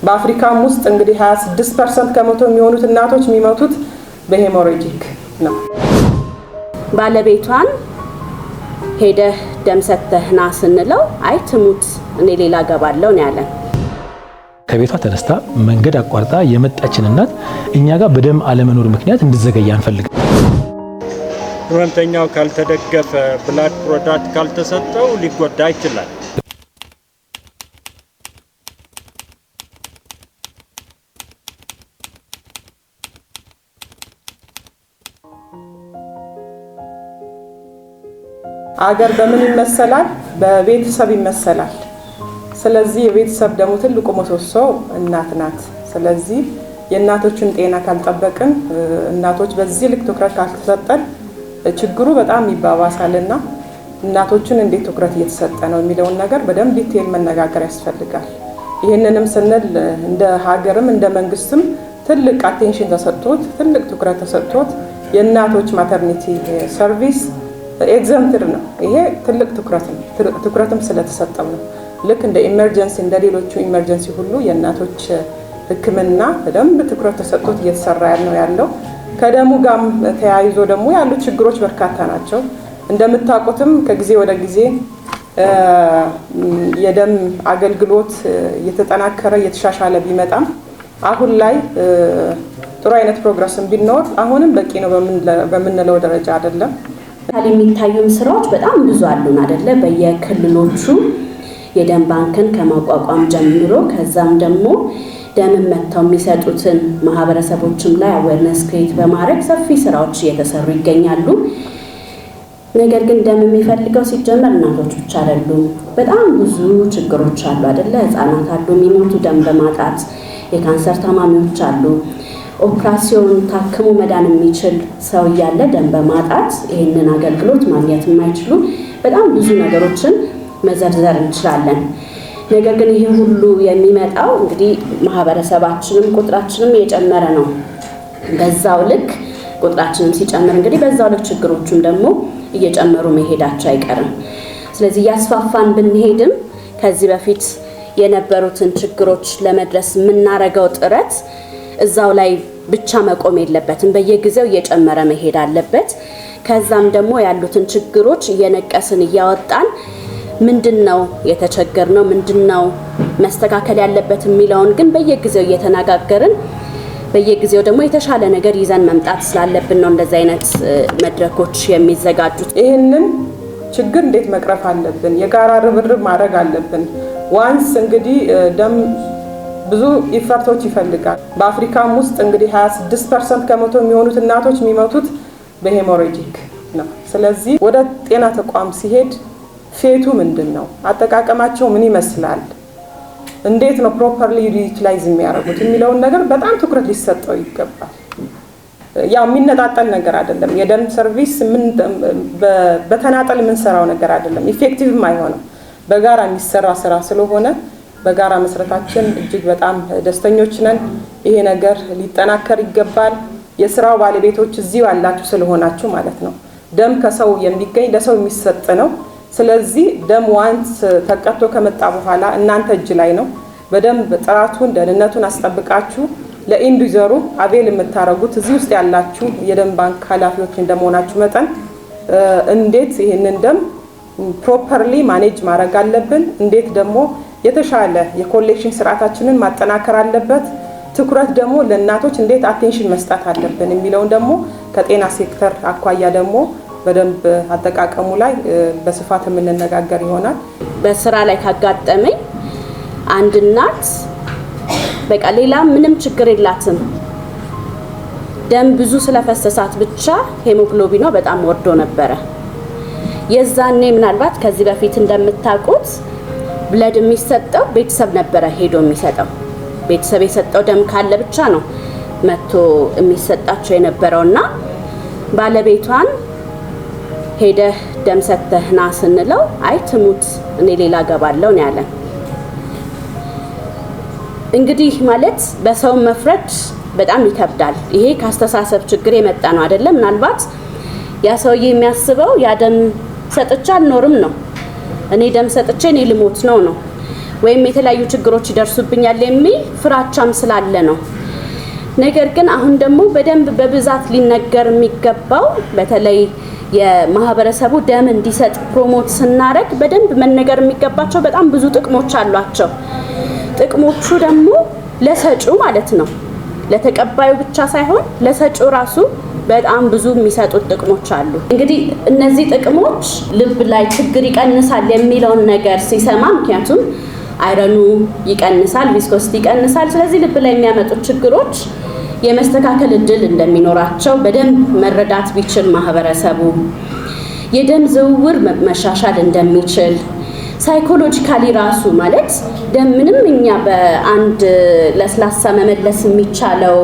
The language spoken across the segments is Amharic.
በአፍሪካም ውስጥ እንግዲህ 26% ከመቶ የሚሆኑት እናቶች የሚሞቱት በሄሞራጂክ ነው። ባለቤቷን ሄደህ ደም ሰጥተህና ስንለው አይ ትሙት እኔ ሌላ ገባለው ነው ያለን። ከቤቷ ተነስታ መንገድ አቋርጣ የመጣችን እናት እኛ ጋር በደም አለመኖር ምክንያት እንድዘገይ አንፈልግም። ህመምተኛው ካልተደገፈ ብላድ ፕሮዳክት ካልተሰጠው ሊጎዳ ይችላል። አገር በምን ይመሰላል? በቤተሰብ ይመሰላል። ስለዚህ የቤተሰብ ደግሞ ትልቁ ምሰሶ እናት ናት። ስለዚህ የእናቶችን ጤና ካልጠበቅን፣ እናቶች በዚህ ልክ ትኩረት ካልተሰጠን ችግሩ በጣም ይባባሳልና እናቶችን እንዴት ትኩረት እየተሰጠ ነው የሚለውን ነገር በደንብ ዲቴል መነጋገር ያስፈልጋል። ይህንንም ስንል እንደ ሀገርም እንደ መንግስትም ትልቅ አቴንሽን ተሰጥቶት ትልቅ ትኩረት ተሰጥቶት የእናቶች ማተርኒቲ ሰርቪስ ኤግዛምፕል ነው። ይሄ ትልቅ ትኩረትም ስለተሰጠው ነው። ልክ እንደ ኢመርጀንሲ እንደ ሌሎቹ ኢመርጀንሲ ሁሉ የእናቶች ሕክምና በደንብ ትኩረት ተሰጥቶት እየተሰራ ያለው። ከደሙ ጋር ተያይዞ ደግሞ ያሉ ችግሮች በርካታ ናቸው። እንደምታውቁትም ከጊዜ ወደ ጊዜ የደም አገልግሎት እየተጠናከረ እየተሻሻለ ቢመጣም አሁን ላይ ጥሩ አይነት ፕሮግረስም ቢኖር አሁንም በቂ ነው በምንለው ደረጃ አይደለም። የሚታዩን ስራዎች በጣም ብዙ አሉን አይደለ? በየክልሎቹ የደም ባንክን ከማቋቋም ጀምሮ ከዛም ደግሞ ደም መተው የሚሰጡትን ማህበረሰቦችም ላይ አዌርነስ ክሬት በማድረግ ሰፊ ስራዎች እየተሰሩ ይገኛሉ። ነገር ግን ደም የሚፈልገው ሲጀመር እናቶች ብቻ አይደሉም። በጣም ብዙ ችግሮች አሉ አይደለ? ህፃናት አሉ የሚሞቱ ደም በማጣት፣ የካንሰር ታማሚዎች አሉ። ኦፕራሲዮን ታክሞ መዳን የሚችል ሰው እያለ ደም በማጣት ይህንን አገልግሎት ማግኘት የማይችሉ በጣም ብዙ ነገሮችን መዘርዘር እንችላለን። ነገር ግን ይህ ሁሉ የሚመጣው እንግዲህ ማህበረሰባችንም ቁጥራችንም እየጨመረ ነው። በዛው ልክ ቁጥራችንም ሲጨምር እንግዲህ በዛው ልክ ችግሮቹም ደግሞ እየጨመሩ መሄዳቸው አይቀርም። ስለዚህ ያስፋፋን ብንሄድም ከዚህ በፊት የነበሩትን ችግሮች ለመድረስ የምናረገው ጥረት እዛው ላይ ብቻ መቆም የለበትም። በየጊዜው እየጨመረ መሄድ አለበት። ከዛም ደግሞ ያሉትን ችግሮች እየነቀስን እያወጣን ምንድነው የተቸገርነው ምንድነው መስተካከል ያለበት የሚለውን ግን በየጊዜው እየተነጋገርን በየጊዜው ደግሞ የተሻለ ነገር ይዘን መምጣት ስላለብን ነው እንደዚህ አይነት መድረኮች የሚዘጋጁት። ይሄንን ችግር እንዴት መቅረፍ አለብን? የጋራ ርብርብ ማድረግ አለብን። ዋንስ እንግዲህ ደም ብዙ ኢፈርቶች ይፈልጋል። በአፍሪካም ውስጥ እንግዲህ 26% ከመቶ የሚሆኑት እናቶች የሚሞቱት በሄሞራጂክ ነው። ስለዚህ ወደ ጤና ተቋም ሲሄድ ፌቱ ምንድነው? አጠቃቀማቸው ምን ይመስላል? እንዴት ነው ፕሮፐርሊ ዩቲላይዝ የሚያደርጉት የሚለውን ነገር በጣም ትኩረት ሊሰጠው ይገባል። ያው የሚነጣጠል ነገር አይደለም። የደም ሰርቪስ በተናጠል የምንሰራው ነገር አይደለም። ኢፌክቲቭም አይሆንም። በጋራ የሚሰራ ስራ ስለሆነ በጋራ መስራታችን እጅግ በጣም ደስተኞች ነን። ይሄ ነገር ሊጠናከር ይገባል። የስራው ባለቤቶች እዚሁ ያላችሁ ስለሆናችሁ ማለት ነው። ደም ከሰው የሚገኝ ለሰው የሚሰጥ ነው። ስለዚህ ደም ዋንስ ተቀጥቶ ከመጣ በኋላ እናንተ እጅ ላይ ነው። በደንብ ጥራቱን ደህንነቱን አስጠብቃችሁ ለኢንድ ዩዘሩ አቬል የምታረጉት እዚህ ውስጥ ያላችሁ የደም ባንክ ኃላፊዎች እንደመሆናችሁ መጠን እንዴት ይሄንን ደም ፕሮፐርሊ ማኔጅ ማድረግ አለብን፣ እንዴት ደግሞ የተሻለ የኮሌክሽን ስርዓታችንን ማጠናከር አለበት፣ ትኩረት ደግሞ ለእናቶች እንዴት አቴንሽን መስጠት አለብን የሚለውን ደግሞ ከጤና ሴክተር አኳያ ደግሞ በደንብ አጠቃቀሙ ላይ በስፋት የምንነጋገር ይሆናል። በስራ ላይ ካጋጠመኝ አንድ እናት በቃ ሌላ ምንም ችግር የላትም፣ ደም ብዙ ስለፈሰሳት ብቻ ሄሞግሎቢኗ በጣም ወርዶ ነበረ። የዛኔ ምናልባት ከዚህ በፊት እንደምታውቁት ብለድ የሚሰጠው ቤተሰብ ነበረ ሄዶ የሚሰጠው። ቤተሰብ የሰጠው ደም ካለ ብቻ ነው መጥቶ የሚሰጣቸው የነበረውና ባለቤቷን ሄደህ ደም ሰጥተህና ስንለው አይ ትሙት እኔ ሌላ ገባለው ነው ያለን። እንግዲህ ማለት በሰው መፍረድ በጣም ይከብዳል። ይሄ ካስተሳሰብ ችግር የመጣ ነው አይደለም። ምናልባት ያ ሰውዬ የሚያስበው ያ ደም ሰጥቼ አልኖርም ነው፣ እኔ ደም ሰጥቼ እኔ ልሞት ነው። ወይም የተለያዩ ችግሮች ይደርሱብኛል የሚል ፍራቻም ስላለ ነው። ነገር ግን አሁን ደግሞ በደንብ በብዛት ሊነገር የሚገባው በተለይ የማህበረሰቡ ደም እንዲሰጥ ፕሮሞት ስናደርግ በደንብ መነገር የሚገባቸው በጣም ብዙ ጥቅሞች አሏቸው። ጥቅሞቹ ደግሞ ለሰጪው ማለት ነው፣ ለተቀባዩ ብቻ ሳይሆን ለሰጪው ራሱ በጣም ብዙ የሚሰጡት ጥቅሞች አሉ። እንግዲህ እነዚህ ጥቅሞች ልብ ላይ ችግር ይቀንሳል የሚለውን ነገር ሲሰማ፣ ምክንያቱም አይረኑ ይቀንሳል፣ ቪስኮሲቲ ይቀንሳል። ስለዚህ ልብ ላይ የሚያመጡት ችግሮች የመስተካከል እድል እንደሚኖራቸው በደንብ መረዳት ቢችል ማህበረሰቡ የደም ዝውውር መሻሻል እንደሚችል ሳይኮሎጂካሊ ራሱ ማለት ደም ምንም እኛ በአንድ ለስላሳ መመለስ የሚቻለው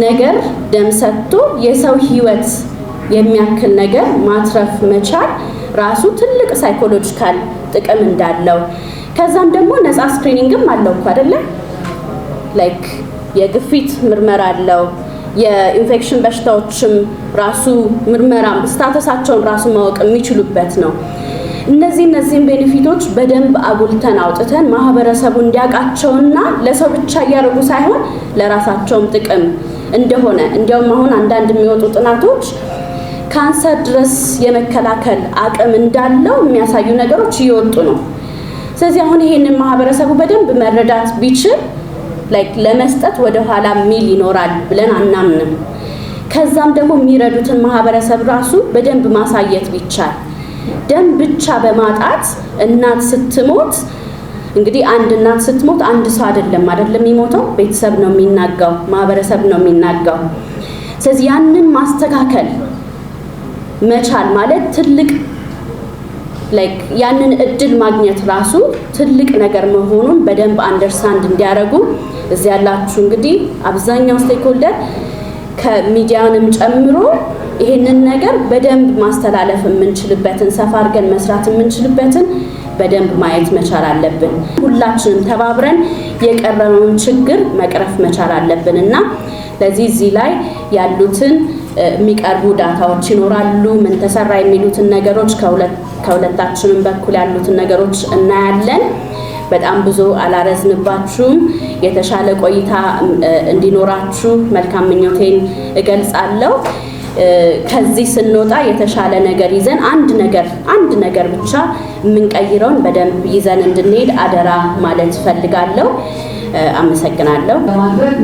ነገር ደም ሰጥቶ የሰው ህይወት የሚያክል ነገር ማትረፍ መቻል ራሱ ትልቅ ሳይኮሎጂካል ጥቅም እንዳለው ከዛም ደግሞ ነፃ ስክሪኒንግም አለው እኮ አይደለ? ላይክ የግፊት ምርመራ አለው፣ የኢንፌክሽን በሽታዎችም ራሱ ምርመራ ስታተሳቸውን ራሱ ማወቅ የሚችሉበት ነው። እነዚህን ቤኔፊቶች በደንብ አጉልተን አውጥተን ማህበረሰቡ እንዲያውቃቸውና ለሰው ብቻ እያደረጉ ሳይሆን ለራሳቸውም ጥቅም እንደሆነ እንዲያውም አሁን አንዳንድ የሚወጡ ጥናቶች ካንሰር ድረስ የመከላከል አቅም እንዳለው የሚያሳዩ ነገሮች እየወጡ ነው። ስለዚህ አሁን ይሄንን ማህበረሰቡ በደንብ መረዳት ቢችል ላይክ ለመስጠት ወደ ኋላ ሚል ይኖራል ብለን አናምንም። ከዛም ደግሞ የሚረዱትን ማህበረሰብ ራሱ በደንብ ማሳየት ቢቻል ደም ብቻ በማጣት እናት ስትሞት እንግዲህ አንድ እናት ስትሞት አንድ ሰው አይደለም የሚሞተው፣ ቤተሰብ ነው የሚናጋው፣ ማህበረሰብ ነው የሚናጋው። ስለዚህ ያንን ማስተካከል መቻል ማለት ትልቅ ላይክ ያንን እድል ማግኘት ራሱ ትልቅ ነገር መሆኑን በደንብ አንደርስታንድ እንዲያደርጉ እዚህ ያላችሁ እንግዲህ አብዛኛው ስቴክሆልደር ከሚዲያንም ጨምሮ ይሄንን ነገር በደንብ ማስተላለፍ የምንችልበትን ሰፋ አድርገን መስራት የምንችልበትን በደንብ ማየት መቻል አለብን። ሁላችንም ተባብረን የቀረበውን ችግር መቅረፍ መቻል አለብን እና ለዚህ እዚህ ላይ ያሉትን የሚቀርቡ ዳታዎች ይኖራሉ። ምን ተሰራ የሚሉትን ነገሮች ከሁለታችንም በኩል ያሉትን ነገሮች እናያለን። በጣም ብዙ አላረዝንባችሁም። የተሻለ ቆይታ እንዲኖራችሁ መልካም ምኞቴን እገልጻለሁ። ከዚህ ስንወጣ የተሻለ ነገር ይዘን አንድ ነገር ብቻ የምንቀይረውን በደንብ ይዘን እንድንሄድ አደራ ማለት ፈልጋለሁ። አመሰግናለሁ። ለማድረግ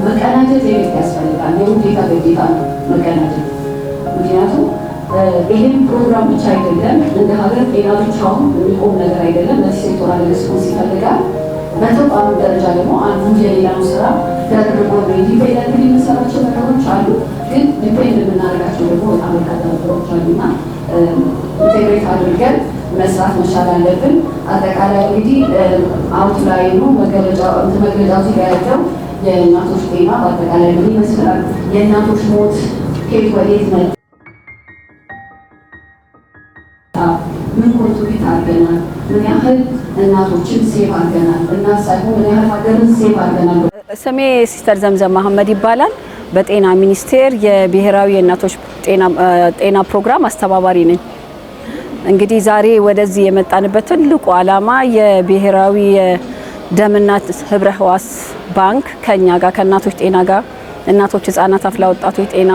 መቀናጀት ያስፈልጋል። የውዴታ ግዴታ ነው መቀናጀት። ምክንያቱም ይህም ፕሮግራም ብቻ አይደለም፣ እንደ ሀገር ጤና ብቻውን የሚቆም ነገር አይደለም። ለዚህ ሴክቶራል ሪስፖንስ ይፈልጋል። በተቋም ደረጃ ደግሞ አንዱ የሌላውን ስራ ደርቦ ኢንዲፔንደንት የሚሰራቸው ነገሮች አሉ፣ ግን ዲፔንድ የምናደርጋቸው ደግሞ በጣም በርካታ ነገሮች አሉና ኢንቴግሬት አድርገን መስራት መቻል አለብን። አጠቃላይ እንግዲህ አውትላይኑ መግለጫው ያለው የእናቶች ጤና በአጠቃላይ ምን ይመስላል፣ የእናቶች ሞት ከየት ወዴት ነው፣ ምን ኮንትሪቢዩት አድርገናል፣ ምን ያህል እናቶችን ሴቭ አድርገናል፣ እናት ሳይሆን ምን ያህል ሀገርን ሴቭ አድርገናል። ስሜ ሲስተር ዘምዘም መሐመድ ይባላል። በጤና ሚኒስቴር የብሔራዊ የእናቶች ጤና ፕሮግራም አስተባባሪ ነኝ። እንግዲህ ዛሬ ወደዚህ የመጣንበት ትልቁ ዓላማ የብሔራዊ የደምና ህብረ ህዋስ ባንክ ከኛ ጋር ከእናቶች ጤና ጋር እናቶች፣ ህጻናት፣ አፍላ ወጣቶች ጤና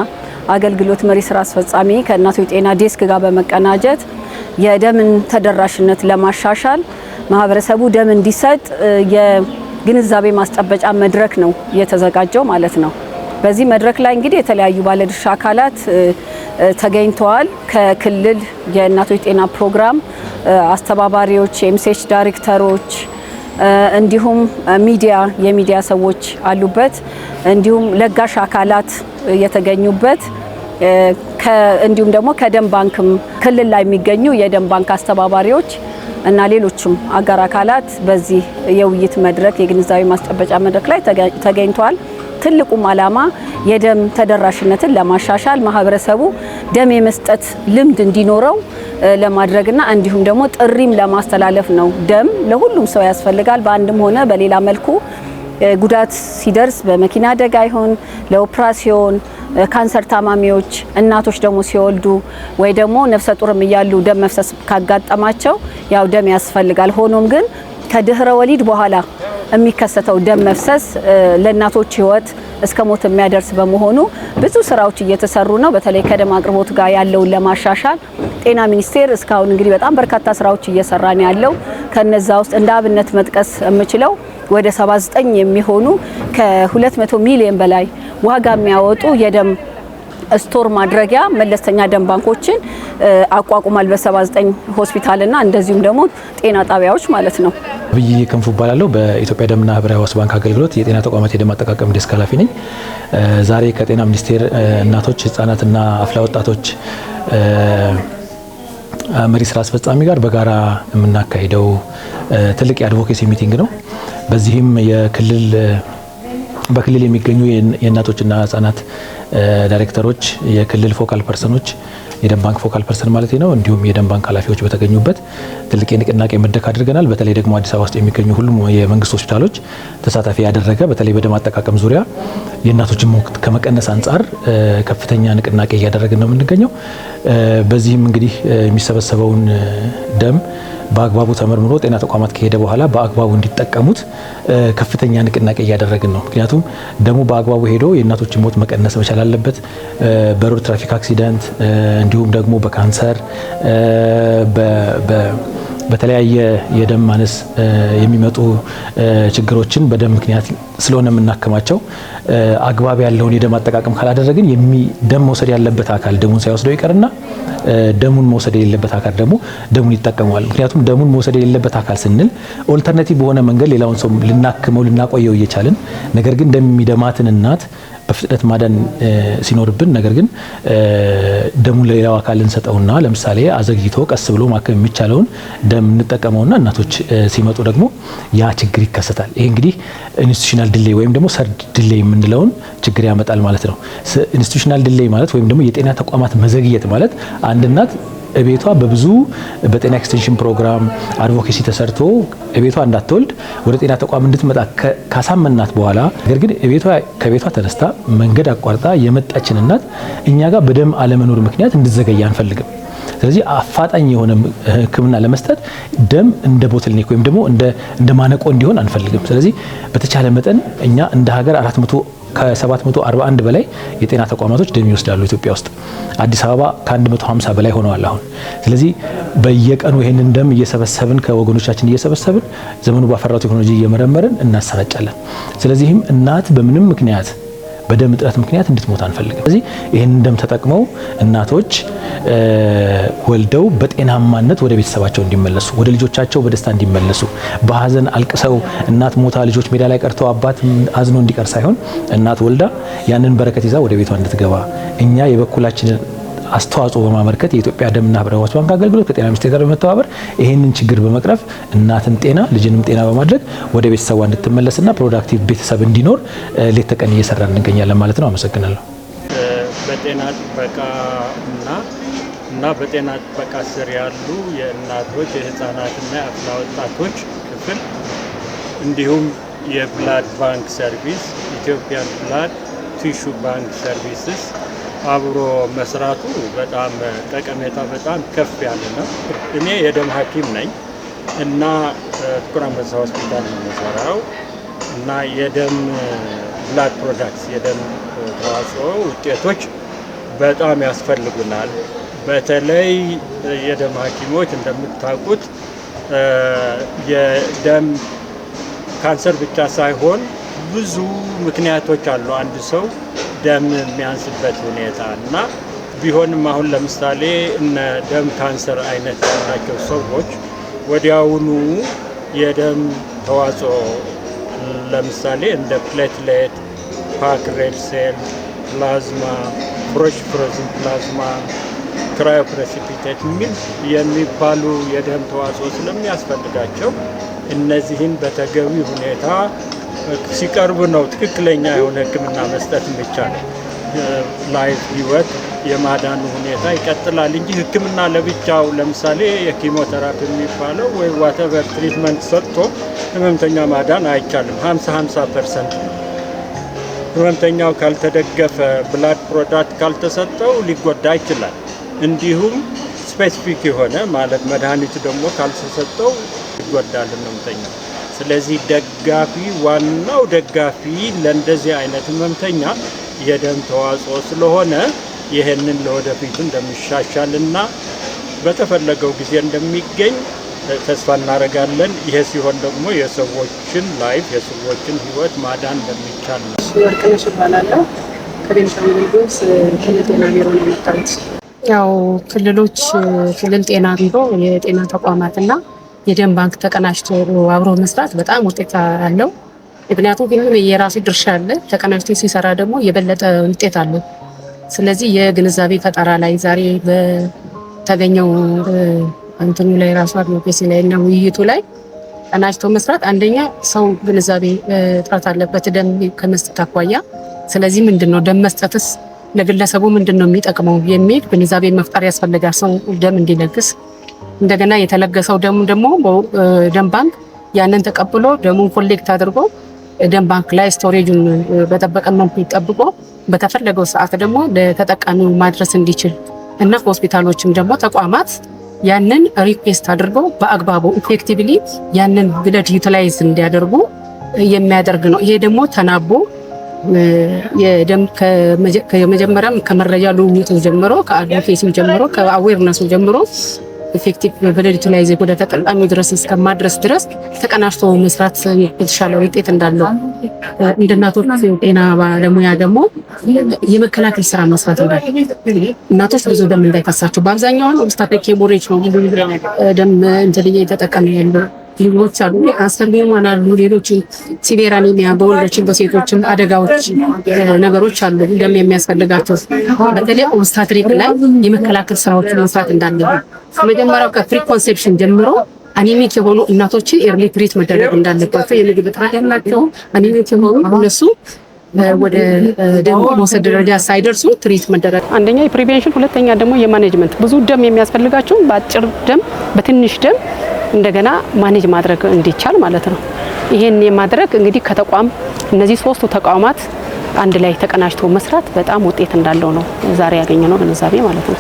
አገልግሎት መሪ ስራ አስፈጻሚ ከእናቶች ጤና ዴስክ ጋር በመቀናጀት የደምን ተደራሽነት ለማሻሻል ማህበረሰቡ ደም እንዲሰጥ የግንዛቤ ማስጨበጫ መድረክ ነው የተዘጋጀው ማለት ነው። በዚህ መድረክ ላይ እንግዲህ የተለያዩ ባለድርሻ አካላት ተገኝተዋል። ከክልል የእናቶች ጤና ፕሮግራም አስተባባሪዎች፣ የኤምሲኤች ዳይሬክተሮች እንዲሁም የሚዲያ ሰዎች አሉበት። እንዲሁም ለጋሽ አካላት የተገኙበት እንዲሁም ደግሞ ከደም ባንክም ክልል ላይ የሚገኙ የደም ባንክ አስተባባሪዎች እና ሌሎችም አጋር አካላት በዚህ የውይይት መድረክ የግንዛቤ ማስጨበጫ መድረክ ላይ ተገኝተዋል። ትልቁም ዓላማ የደም ተደራሽነትን ለማሻሻል ማህበረሰቡ ደም የመስጠት ልምድ እንዲኖረው ለማድረግና እንዲሁም ደግሞ ጥሪም ለማስተላለፍ ነው። ደም ለሁሉም ሰው ያስፈልጋል። በአንድም ሆነ በሌላ መልኩ ጉዳት ሲደርስ በመኪና አደጋ ይሁን ለኦፕራሲዮን ካንሰር ታማሚዎች እናቶች ደግሞ ሲወልዱ ወይ ደግሞ ነፍሰ ጡርም እያሉ ደም መፍሰስ ካጋጠማቸው ያው ደም ያስፈልጋል። ሆኖም ግን ከድህረ ወሊድ በኋላ የሚከሰተው ደም መፍሰስ ለእናቶች ህይወት እስከ ሞት የሚያደርስ በመሆኑ ብዙ ስራዎች እየተሰሩ ነው። በተለይ ከደም አቅርቦት ጋር ያለውን ለማሻሻል ጤና ሚኒስቴር እስካሁን እንግዲህ በጣም በርካታ ስራዎች እየሰራ ነው ያለው። ከነዛ ውስጥ እንደ አብነት መጥቀስ የምችለው ወደ 79 የሚሆኑ ከ200 ሚሊዮን በላይ ዋጋ የሚያወጡ የደም ስቶር ማድረጊያ መለስተኛ ደም ባንኮችን አቋቁሟል በ79 ሆስፒታልና እንደዚሁም ደግሞ ጤና ጣቢያዎች ማለት ነው። አብይ ክንፉ እባላለሁ። በኢትዮጵያ ደምና ህብረ ህዋስ ባንክ አገልግሎት የጤና ተቋማት የደም አጠቃቀም ዴስክ ኃላፊ ነኝ። ዛሬ ከጤና ሚኒስቴር እናቶች ህጻናትና አፍላ ወጣቶች መሪ ስራ አስፈጻሚ ጋር በጋራ የምናካሂደው ትልቅ የአድቮኬሲ ሚቲንግ ነው። በዚህም በክልል የሚገኙ የእናቶችና ህጻናት ዳይሬክተሮች፣ የክልል ፎካል ፐርሰኖች፣ የደም ባንክ ፎካል ፐርሰን ማለት ነው፣ እንዲሁም የደም ባንክ ኃላፊዎች በተገኙበት ትልቅ የንቅናቄ መድረክ አድርገናል። በተለይ ደግሞ አዲስ አበባ ውስጥ የሚገኙ ሁሉም የመንግስት ሆስፒታሎች ተሳታፊ ያደረገ በተለይ በደም አጠቃቀም ዙሪያ የእናቶችን ሞት ከመቀነስ አንጻር ከፍተኛ ንቅናቄ እያደረግን ነው የምንገኘው። በዚህም እንግዲህ የሚሰበሰበውን ደም በአግባቡ ተመርምሮ ጤና ተቋማት ከሄደ በኋላ በአግባቡ እንዲጠቀሙት ከፍተኛ ንቅናቄ እያደረግን ነው። ምክንያቱም ደሙ በአግባቡ ሄዶ የእናቶችን ሞት መቀነስ መቻል አለበት። በሮድ ትራፊክ አክሲደንት እንዲሁም ደግሞ በካንሰር በተለያየ የደም ማነስ የሚመጡ ችግሮችን በደም ምክንያት ስለሆነ የምናከማቸው አግባብ ያለውን የደም አጠቃቀም ካላደረግን ደም መውሰድ ያለበት አካል ደሙን ሳይወስደው ይቀርና ደሙን መውሰድ የሌለበት አካል ደግሞ ደሙን ይጠቀመዋል። ምክንያቱም ደሙን መውሰድ የሌለበት አካል ስንል ኦልተርናቲቭ በሆነ መንገድ ሌላውን ሰው ልናቆየው እየቻልን ነገር ግን ደም የሚደማትን እናት በፍጥነት ማዳን ሲኖርብን ነገር ግን ደሙን ለሌላው አካል እንሰጠውና ለምሳሌ አዘግይቶ ቀስ ብሎ ማከም የሚቻለውን ደም እንጠቀመውና እናቶች ሲመጡ ደግሞ ያ ችግር ይከሰታል። ይሄ እንግዲህ ኢንስቲቱሽናል ዲሌይ ወይም ደግሞ ሰርድ ዲሌይ የምንለውን ችግር ያመጣል ማለት ነው። ኢንስቲቱሽናል ዲሌይ ማለት ወይም ደግሞ የጤና ተቋማት መዘግየት ማለት አንድ እናት እቤቷ በጤና ኤክስቴንሽን ፕሮግራም አድቮኬሲ ተሰርቶ እቤቷ እንዳትወልድ ወደ ጤና ተቋም እንድትመጣ ካሳመናት በኋላ ነገር ግን ከቤቷ ተነስታ መንገድ አቋርጣ የመጣችን እናት እኛ ጋር በደም አለመኖር ምክንያት እንድትዘገይ አንፈልግም። ስለዚህ አፋጣኝ የሆነ ሕክምና ለመስጠት ደም እንደ ቦትልኔክ ወይም ደግሞ እንደ ማነቆ እንዲሆን አንፈልግም። ስለዚህ በተቻለ መጠን እኛ እንደ ሀገር 741 በላይ የጤና ተቋማቶች ደም ይወስዳሉ ኢትዮጵያ ውስጥ። አዲስ አበባ ከ150 በላይ ሆነዋል አሁን። ስለዚህ በየቀኑ ይሄንን ደም እየሰበሰብን ከወገኖቻችን እየሰበሰብን ዘመኑ ባፈራው ቴክኖሎጂ እየመረመርን እናሰራጫለን። ስለዚህም እናት በምንም ምክንያት በደም እጥረት ምክንያት እንድትሞት አንፈልግም። ስለዚህ ይሄንን ደም ተጠቅመው እናቶች ወልደው በጤናማነት ወደ ቤተሰባቸው እንዲመለሱ፣ ወደ ልጆቻቸው በደስታ እንዲመለሱ፣ በሀዘን አልቅሰው እናት ሞታ ልጆች ሜዳ ላይ ቀርተው አባት አዝኖ እንዲቀር ሳይሆን እናት ወልዳ ያንን በረከት ይዛ ወደ ቤቷ እንድትገባ እኛ የበኩላችንን አስተዋጽኦ በማመልከት የኢትዮጵያ ደምና ህብረ ህዋስ ባንክ አገልግሎት ከጤና ሚኒስቴር ጋር በመተባበር ይሄንን ችግር በመቅረፍ እናትን ጤና ልጅንም ጤና በማድረግ ወደ ቤተሰቧ እንድትመለስና ፕሮዳክቲቭ ቤተሰብ እንዲኖር ሌት ተቀን እየሰራን እንገኛለን ማለት ነው። አመሰግናለሁ። በጤና ጥበቃ እና በጤና ጥበቃ ስር ያሉ የእናቶች የህፃናትና የአፍላ ወጣቶች ክፍል እንዲሁም የብላድ ባንክ ሰርቪስ ኢትዮጵያን ብላድ ቲሹ ባንክ ሰርቪስስ አብሮ መስራቱ በጣም ጠቀሜታ በጣም ከፍ ያለ ነው። እኔ የደም ሐኪም ነኝ እና ጥቁር አንበሳ ሆስፒታል ነው የምሰራው እና የደም ብላድ ፕሮዳክትስ የደም ተዋጽኦ ውጤቶች በጣም ያስፈልጉናል። በተለይ የደም ሐኪሞች እንደምታውቁት የደም ካንሰር ብቻ ሳይሆን ብዙ ምክንያቶች አሉ አንድ ሰው ደም የሚያንስበት ሁኔታ እና ቢሆንም አሁን ለምሳሌ እነ ደም ካንሰር አይነት ያላቸው ሰዎች ወዲያውኑ የደም ተዋጽኦ ለምሳሌ እንደ ፕሌትሌት፣ ፓክ ሬድ ሴል፣ ፕላዝማ፣ ፍሮዝን ፕላዝማ፣ ክራዮፕሬሲፒቴት የሚባሉ የደም ተዋጽኦ ስለሚያስፈልጋቸው እነዚህን በተገቢ ሁኔታ ሲቀርቡ ነው ትክክለኛ የሆነ ሕክምና መስጠት የሚቻለው። ላይፍ ህይወት የማዳኑ ሁኔታ ይቀጥላል እንጂ ሕክምና ለብቻው ለምሳሌ የኪሞቴራፒ የሚባለው ወይ ዋተቨር ትሪትመንት ሰጥቶ ህመምተኛ ማዳን አይቻልም። 50% ነው። ህመምተኛው ካልተደገፈ ብላድ ፕሮዳክት ካልተሰጠው ሊጎዳ ይችላል። እንዲሁም ስፔሲፊክ የሆነ ማለት መድኃኒቱ ደግሞ ካልተሰጠው ይጎዳል ህመምተኛው። ስለዚህ ደጋፊ ዋናው ደጋፊ ለእንደዚህ አይነት ህመምተኛ የደም ተዋጽኦ ስለሆነ ይህንን ለወደፊቱ እንደሚሻሻልና በተፈለገው ጊዜ እንደሚገኝ ተስፋ እናደርጋለን። ይሄ ሲሆን ደግሞ የሰዎችን ላይፍ የሰዎችን ህይወት ማዳን እንደሚቻል ነው። ወርቅነሽ እባላለሁ። ከቤኒሻንጉል ጉሙዝ ክልል ጤና ቢሮ ነው የመጣሁት። ያው ክልል ጤና ቢሮ የጤና ተቋማትና የደም ባንክ ተቀናጅቶ አብሮ መስራት በጣም ውጤት አለው። ምክንያቱም ሁሉም የራሱ ድርሻ አለ። ተቀናጅቶ ሲሰራ ደግሞ የበለጠ ውጤት አለው። ስለዚህ የግንዛቤ ፈጠራ ላይ ዛሬ በተገኘው እንትኑ ላይ ራሱ አድቮኬሲ ላይ እና ውይይቱ ላይ ተቀናጅቶ መስራት አንደኛ ሰው ግንዛቤ ጥራት አለበት ደም ከመስጠት አኳያ። ስለዚህ ምንድነው ደም መስጠትስ ለግለሰቡ ምንድነው የሚጠቅመው የሚል ግንዛቤ መፍጠር ያስፈልጋል። ሰው ደም እንዲለግስ እንደገና የተለገሰው ደግሞ ደም ባንክ ያንን ተቀብሎ ደሙን ኮሌክት አድርጎ ደም ባንክ ላይ ስቶሬጁን በጠበቀ መልኩ ጠብቆ በተፈለገው ሰዓት ደግሞ ለተጠቃሚው ማድረስ እንዲችል እና ሆስፒታሎችም ደግሞ ተቋማት ያንን ሪኩዌስት አድርገው በአግባቡ ኢፌክቲቭሊ ያንን ብለድ ዩቲላይዝ እንዲያደርጉ የሚያደርግ ነው። ይሄ ደግሞ ተናቦ የደም ከመጀመሪያም ከመረጃ ልውውጡ ጀምሮ ከአድቮኬሲው ጀምሮ ከአዌርነሱ ጀምሮ ኢፌክቲቭ ብለድ ዩቲላይዝ ወደ ተጠቃሚው ድረስ እስከማድረስ ድረስ ተቀናጅቶ መስራት የተሻለ ውጤት እንዳለው እንደ እናቶች ጤና ባለሙያ ደግሞ የመከላከል ስራ መስራት እንዳለ እናቶች ብዙ ደም እንዳይፈሳቸው በአብዛኛው ኦብስታትሪክ ሄሞሬጅ ነው ደም እንትን እየተጠቀመ ያለው ሊሞች አሉ ካንሰር ሊሆን አሉ ሌሎች ሲቪር አኒሚያ በወንዶችም በሴቶችም አደጋዎች ነገሮች አሉ ደም የሚያስፈልጋቸው በተለይ ኦብስታትሪክ ላይ የመከላከል ስራዎችን መስራት እንዳለብን መጀመሪያው ከፕሪ ኮንሴፕሽን ጀምሮ አኒሚክ የሆኑ እናቶችን ኤርሊ ትሪት መደረግ እንዳለባቸው የምግብ እጥረት ያላቸው አኒሚክ የሆኑ እነሱ ወደ ደም መውሰድ ደረጃ ሳይደርሱ ትሪት መደረግ አንደኛ የፕሪቬንሽን ሁለተኛ ደግሞ የማኔጅመንት ብዙ ደም የሚያስፈልጋቸው በአጭር ደም በትንሽ ደም እንደገና ማኔጅ ማድረግ እንዲቻል ማለት ነው። ይሄን የማድረግ እንግዲህ ከተቋም እነዚህ ሶስቱ ተቋማት አንድ ላይ ተቀናጅቶ መስራት በጣም ውጤት እንዳለው ነው ዛሬ ያገኘነው ግንዛቤ ማለት ነው።